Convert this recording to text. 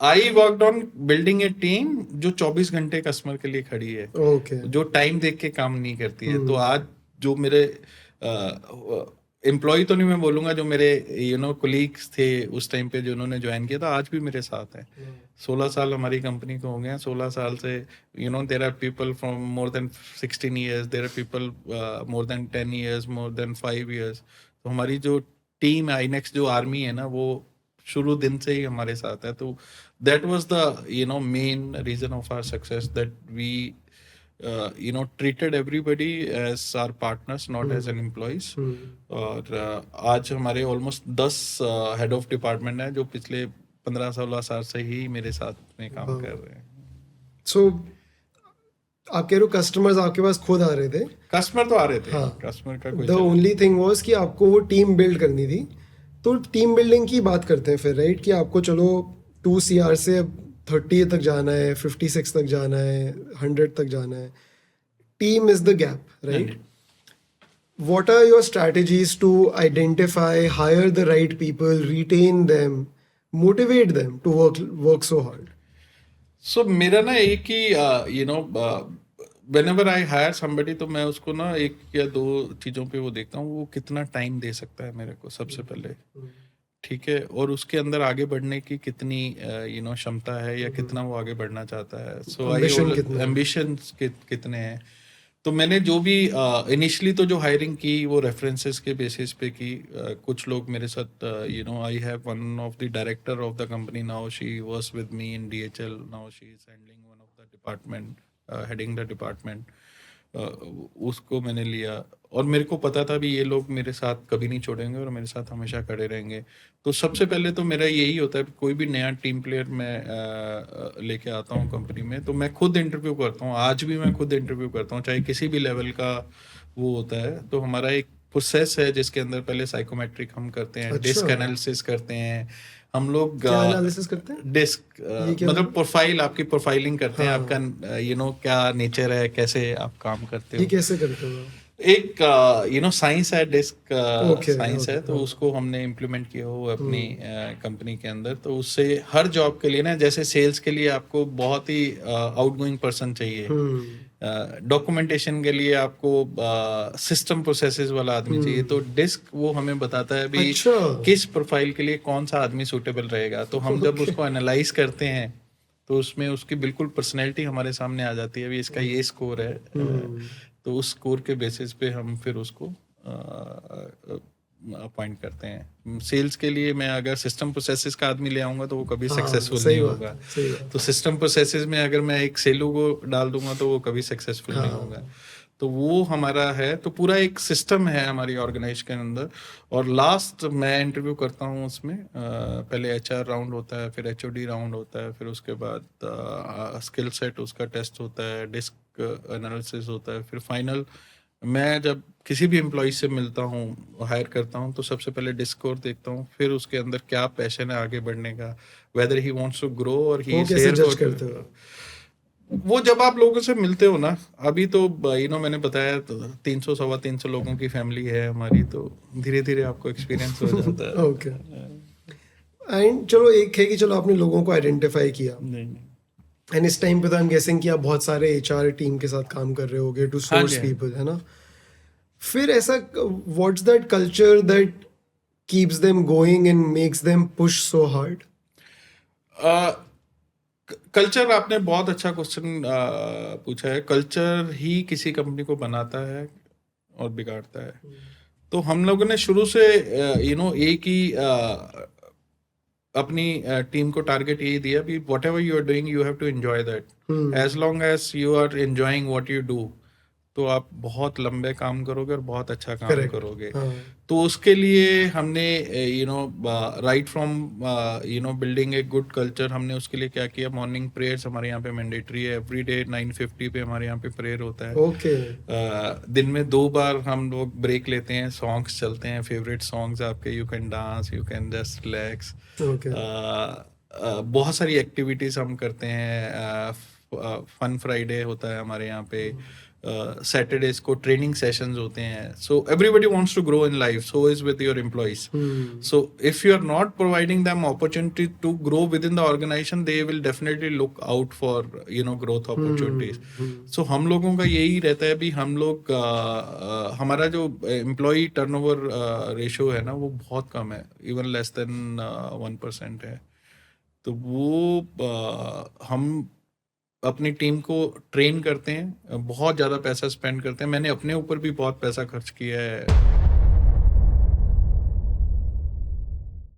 I worked on building A team जो 24 घंटे customer के लिए खड़ी है, ओके। जो टाइम देख के काम नहीं करती है। तो आज जो मेरे एम्प्लॉय तो नहीं मैं बोलूंगा, जो मेरे कोलीग्स थे उस टाइम पे जो उन्होंने ज्वाइन किया था, आज भी मेरे साथ हैं। 16 साल हमारी कंपनी को हो गए हैं। 16 साल से there are people from more than 16 years, there are people more than 10 years, more than 5 years. तो हमारी जो टीम है, आईनेक्स जो आर्मी है ना, वो शुरू दिन से ही हमारे साथ है। तो that was the main reason of our success, that we treated everybody as our partners, not as an employees. और आज हमारे ऑलमोस्ट 10 हेड ऑफ डिपार्टमेंट हैं जो पिछले 15-16 साल से ही मेरे साथ में काम कर रहे हैं। सो आप कह रहे हो कस्टमर्स आपके पास खुद आ रहे थे? कस्टमर तो आ रहे थे, हाँ। कस्टमर का कोई द ओनली थिंग वाज कि आपको वो टीम बिल्ड करनी थी। तो टीम बिल्डिंग की बात करते हैं फिर, राइट? कि आपको चलो 2 CR से 30 तक जाना है, 56 तक जाना है, 100 तक जाना है। Team is the gap, right? What are your strategies to identify, hire the right people, retain them, motivate them to work so hard? सो मेरा ना एक ही whenever I hire somebody, तो मैं उसको ना एक या दो चीज़ों पे वो देखता हूँ, वो कितना टाइम दे सकता है मेरे को सबसे पहले, ठीक है, और उसके अंदर आगे बढ़ने की कितनी क्षमता है, या कितना वो आगे बढ़ना चाहता है। सो Ambition कितना है? एम्बिशंस कितने हैं। तो मैंने जो भी इनिशियली तो जो हायरिंग की वो रेफरेंसेस के बेसिस पे की। कुछ लोग मेरे साथ I have one of the director of the company now, she works with me in DHL, now she is handling one of the department, heading the department. उसको मैंने लिया, और मेरे को पता था भी ये लोग मेरे साथ कभी नहीं छोड़ेंगे और मेरे साथ हमेशा खड़े रहेंगे। तो सबसे पहले तो मेरा यही होता है कि कोई भी नया टीम प्लेयर मैं लेके आता हूँ कंपनी में, तो मैं खुद इंटरव्यू करता हूँ। आज भी मैं खुद इंटरव्यू करता हूँ, चाहे किसी भी लेवल का वो होता है। तो हमारा एक प्रोसेस है जिसके अंदर पहले साइकोमेट्रिक हम करते हैं, डिस्क अच्छा। एनालिसिस करते हैं हम लोग। क्या एनालिसिस करते हैं? डिस्क ये क्या मतलब होता प्रोफाइल, आपकी प्रोफाइलिंग करते हैं, हाँ। आपका क्या नेचर है, कैसे आप काम करते है? ये हो। कैसे करते हो? एक साइंस है, डिस्क ओके, साइंस है, ओके, तो हाँ। उसको हमने इम्प्लीमेंट किया हो अपनी कंपनी के अंदर। तो उससे हर जॉब के लिए ना, जैसे सेल्स के लिए आपको बहुत ही आउटगोइंग पर्सन चाहिए, डॉक्यूमेंटेशन के लिए आपको सिस्टम प्रोसेसेस वाला आदमी चाहिए, तो डिस्क वो हमें बताता है भी अच्छा। किस प्रोफाइल के लिए कौन सा आदमी सूटेबल रहेगा। तो हम जब उसको एनालाइज करते हैं तो उसमें उसकी बिल्कुल पर्सनैलिटी हमारे सामने आ जाती है, भी इसका ये स्कोर है। तो उस स्कोर के बेसिस पे हम फिर उसको अपॉइंट करते हैं। सेल्स के लिए मैं अगर सिस्टम प्रोसेसेस का आदमी ले आऊंगा तो वो कभी सक्सेसफुल नहीं होगा। सही बात। तो सिस्टम प्रोसेसेस में अगर मैं एक सेलू को डाल दूंगा तो वो कभी सक्सेसफुल नहीं होगा। तो वो हमारा है, तो पूरा एक सिस्टम है हमारी ऑर्गेनाइजेशन के अंदर। और लास्ट मैं इंटरव्यू करता हूँ उसमें, पहले HR राउंड होता है, फिर HOD राउंड होता है, फिर उसके बाद स्किल सेट उसका टेस्ट होता है, डिस्क एनालिसिस होता है, फिर फाइनल मैं जब किसी भी एम्प्लॉय से मिलता हूँ, हायर करता हूँ, तो सबसे पहले डिस्क स्कोर देखता हूँ, फिर उसके अंदर क्या पैशन है आगे बढ़ने का, whether he wants to grow और ही वो इज कैसे हियर जज फॉर। करते हो? वो जब आप लोगों से मिलते हो ना, अभी तो मैंने बताया तो 300-325 लोगों की फैमिली है हमारी, तो धीरे धीरे आपको एक्सपीरियंस हो जाता है। ओके। एंड चलो, एक है कि चलो आपने लोगों को आइडेंटिफाई किया, नहीं, एंड इस टाइम पे तो आई एम गेसिंग कि आप बहुत सारे HR टीम के साथ काम कर रहे होगे टू हाँ सोर्स जी। पीपल, है ना? फिर ऐसा what's that culture that keeps them going and makes them push so hard? Culture, आपने बहुत अच्छा क्वेश्चन पूछा है। कल्चर ही किसी कंपनी को बनाता है और बिगाड़ता है। तो हम लोगों ने शुरू से एक ही अपनी टीम को टारगेट यही दिया भी whatever you are doing you have to enjoy that. As long as you are enjoying what you do, तो आप बहुत लंबे काम करोगे और बहुत अच्छा काम करेक्ट। करोगे। हाँ। तो उसके लिए हमने right from building a good culture, हमने उसके लिए क्या किया, मॉर्निंग प्रेयर्स हमारे यहाँ पे मैंडेटरी है। एवरी डे 9:50 पे हमारे यहाँ पे प्रेयर होता है। ओके। दिन में 2 बार हम लोग ब्रेक लेते हैं, सॉन्ग्स चलते हैं, फेवरेट सॉन्ग्स आपके, you can dance, you can just relax. Okay. बहुत सारी एक्टिविटीज़ हम करते हैं। फन फ्राइडे होता है हमारे यहाँ पे, सैटरडेज को ट्रेनिंग सेशंस होते हैं. So everybody wants to grow in life, so is with your employees. So if you are not providing them opportunity to grow within the organization, they will definitely look out for growth opportunities. So हम लोगों का यही रहता है भी हम लोग हमारा जो employee turnover ratio है ना वो बहुत कम है, even less than 1% है. तो वो हम अपनी टीम को ट्रेन करते हैं, बहुत ज़्यादा पैसा स्पेंड करते हैं. मैंने अपने ऊपर भी बहुत पैसा खर्च किया है.